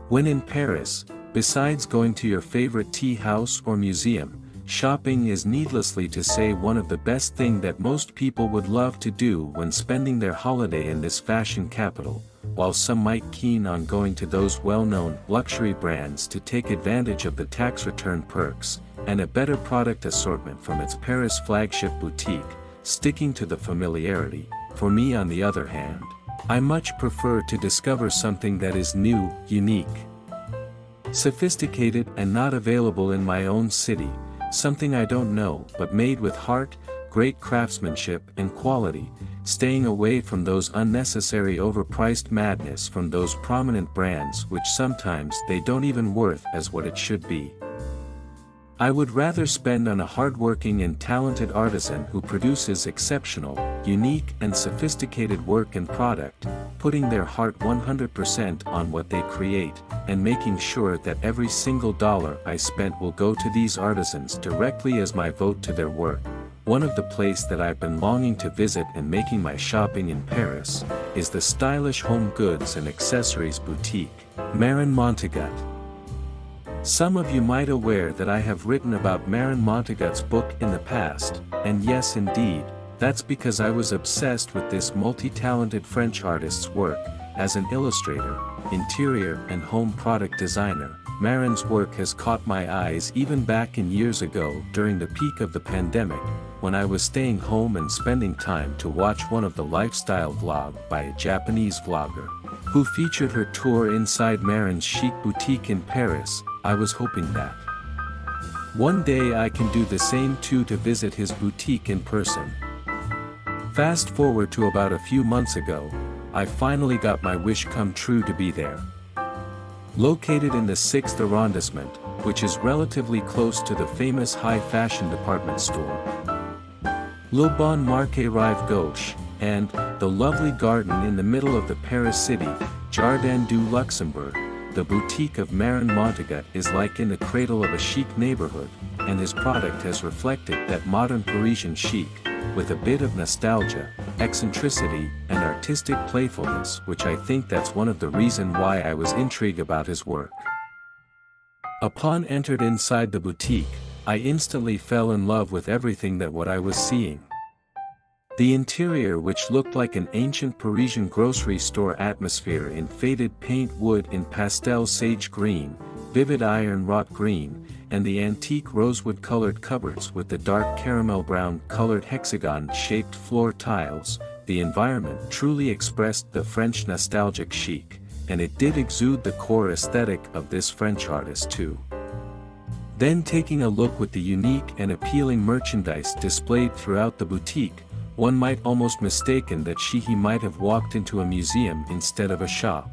When in Paris, besides going to your favorite tea house or museum, shopping is needlessly to say one of the best things that most people would love to do when spending their holiday in this fashion capital, while some might keen on going to those well-known luxury brands to take advantage of the tax return perks, and a better product assortment from its Paris flagship boutique, sticking to the familiarity. For me on the other hand, I much prefer to discover something that is new, unique, sophisticated and not available in my own city, something I don't know but made with heart, great craftsmanship and quality, staying away from those unnecessary overpriced madness from those prominent brands which sometimes they don't even worth as what it should be. I would rather spend on a hardworking and talented artisan who produces exceptional, unique and sophisticated work and product, putting their heart 100% on what they create, and making sure that every single dollar I spent will go to these artisans directly as my vote to their work. One of the places that I've been longing to visit and making my shopping in Paris, is the stylish home goods and accessories boutique, Marin Montagut. Some of you might aware that I have written about Marin Montagut's book in the past, and yes indeed, that's because I was obsessed with this multi-talented French artist's work. As an illustrator, interior and home product designer, Marin's work has caught my eyes even back in years ago during the peak of the pandemic, when I was staying home and spending time to watch one of the lifestyle vlog by a Japanese vlogger, who featured her tour inside Marin's chic boutique in Paris. I was hoping that one day I can do the same too, to visit his boutique in person. Fast forward to about a few months ago, I finally got my wish come true to be there. Located in the 6th arrondissement, which is relatively close to the famous high fashion department store, Le Bon Marché Rive Gauche, and the lovely garden in the middle of the Paris city, Jardin du Luxembourg, the boutique of Marin Montagut is like in the cradle of a chic neighborhood, and his product has reflected that modern Parisian chic, with a bit of nostalgia, eccentricity, and artistic playfulness, which I think that's one of the reasons why I was intrigued about his work. Upon entered inside the boutique, I instantly fell in love with everything that what I was seeing. The interior, which looked like an ancient Parisian grocery store atmosphere in faded paint wood in pastel sage green, vivid iron wrought green, and the antique rosewood colored cupboards with the dark caramel brown colored hexagon shaped floor tiles, the environment truly expressed the French nostalgic chic, and it did exude the core aesthetic of this French artist too. Then taking a look with the unique and appealing merchandise displayed throughout the boutique, one might almost mistaken that he might have walked into a museum instead of a shop.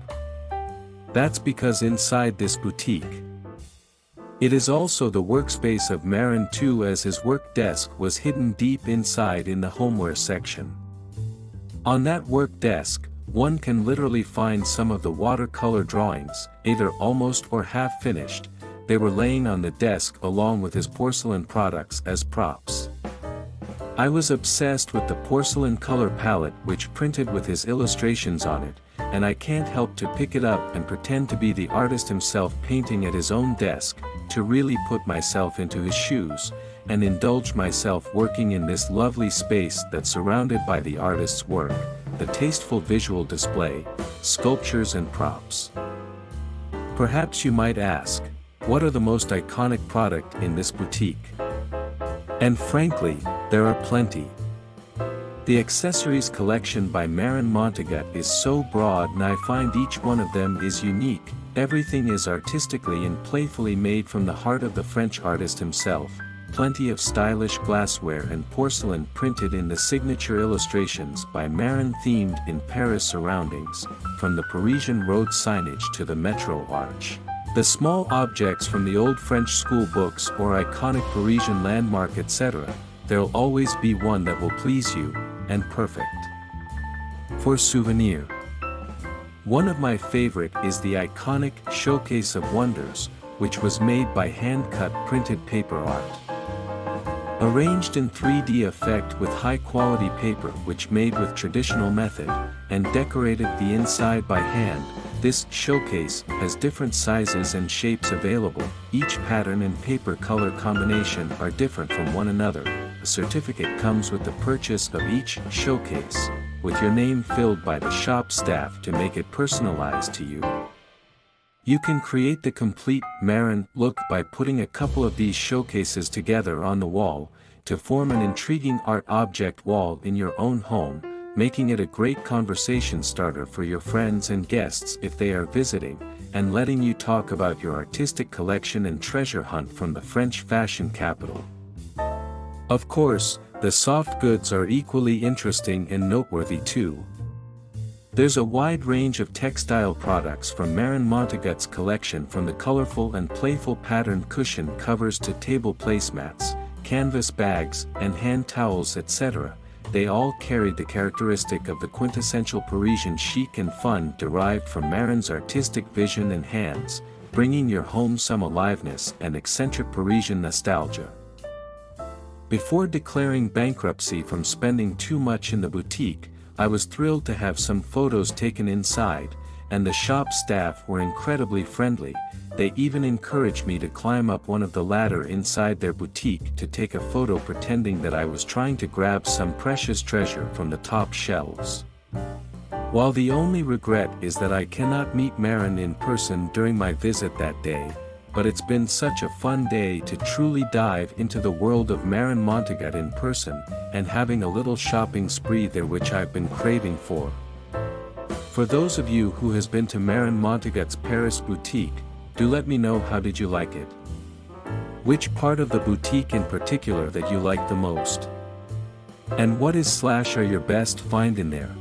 That's because inside this boutique, it is also the workspace of Marin too, as his work desk was hidden deep inside in the homeware section. On that work desk, one can literally find some of the watercolor drawings, either almost or half finished. They were laying on the desk along with his porcelain products as props. I was obsessed with the porcelain color palette which printed with his illustrations on it, and I can't help to pick it up and pretend to be the artist himself painting at his own desk, to really put myself into his shoes, and indulge myself working in this lovely space that's surrounded by the artist's work, the tasteful visual display, sculptures and props. Perhaps you might ask, what are the most iconic product in this boutique? And frankly, there are plenty. The accessories collection by Marin Montagut is so broad, and I find each one of them is unique. Everything is artistically and playfully made from the heart of the French artist himself. Plenty of stylish glassware and porcelain printed in the signature illustrations by Marin, themed in Paris surroundings, from the Parisian road signage to the metro arch. The small objects from the old French school books or iconic Parisian landmark, etc., there'll always be one that will please you, and perfect for souvenir. One of my favorite is the iconic Showcase of Wonders, which was made by hand-cut printed paper art. Arranged in 3D effect with high-quality paper which made with traditional method, and decorated the inside by hand, This showcase has different sizes and shapes available. Each pattern and paper color combination are different from one another. A certificate comes with the purchase of each showcase, with your name filled by the shop staff to make it personalized to you. You can create the complete Marin look by putting a couple of these showcases together on the wall, to form an intriguing art object wall in your own home, making it a great conversation starter for your friends and guests if they are visiting, and letting you talk about your artistic collection and treasure hunt from the French fashion capital. Of course, the soft goods are equally interesting and noteworthy too. There's a wide range of textile products from Marin Montagut's collection, from the colorful and playful patterned cushion covers to table placemats, canvas bags, and hand towels, etc. They all carried the characteristic of the quintessential Parisian chic and fun derived from Marin's artistic vision and hands, bringing your home some aliveness and eccentric Parisian nostalgia. Before declaring bankruptcy from spending too much in the boutique, I was thrilled to have some photos taken inside, and the shop staff were incredibly friendly. They even encouraged me to climb up one of the ladder inside their boutique to take a photo, pretending that I was trying to grab some precious treasure from the top shelves. While the only regret is that I cannot meet Marin in person during my visit that day, but it's been such a fun day to truly dive into the world of Marin Montagut in person, and having a little shopping spree there which I've been craving for. For those of you who has been to Marin Montagut's Paris boutique, do let me know how did you like it. Which part of the boutique in particular that you liked the most? And what is / are your best find in there?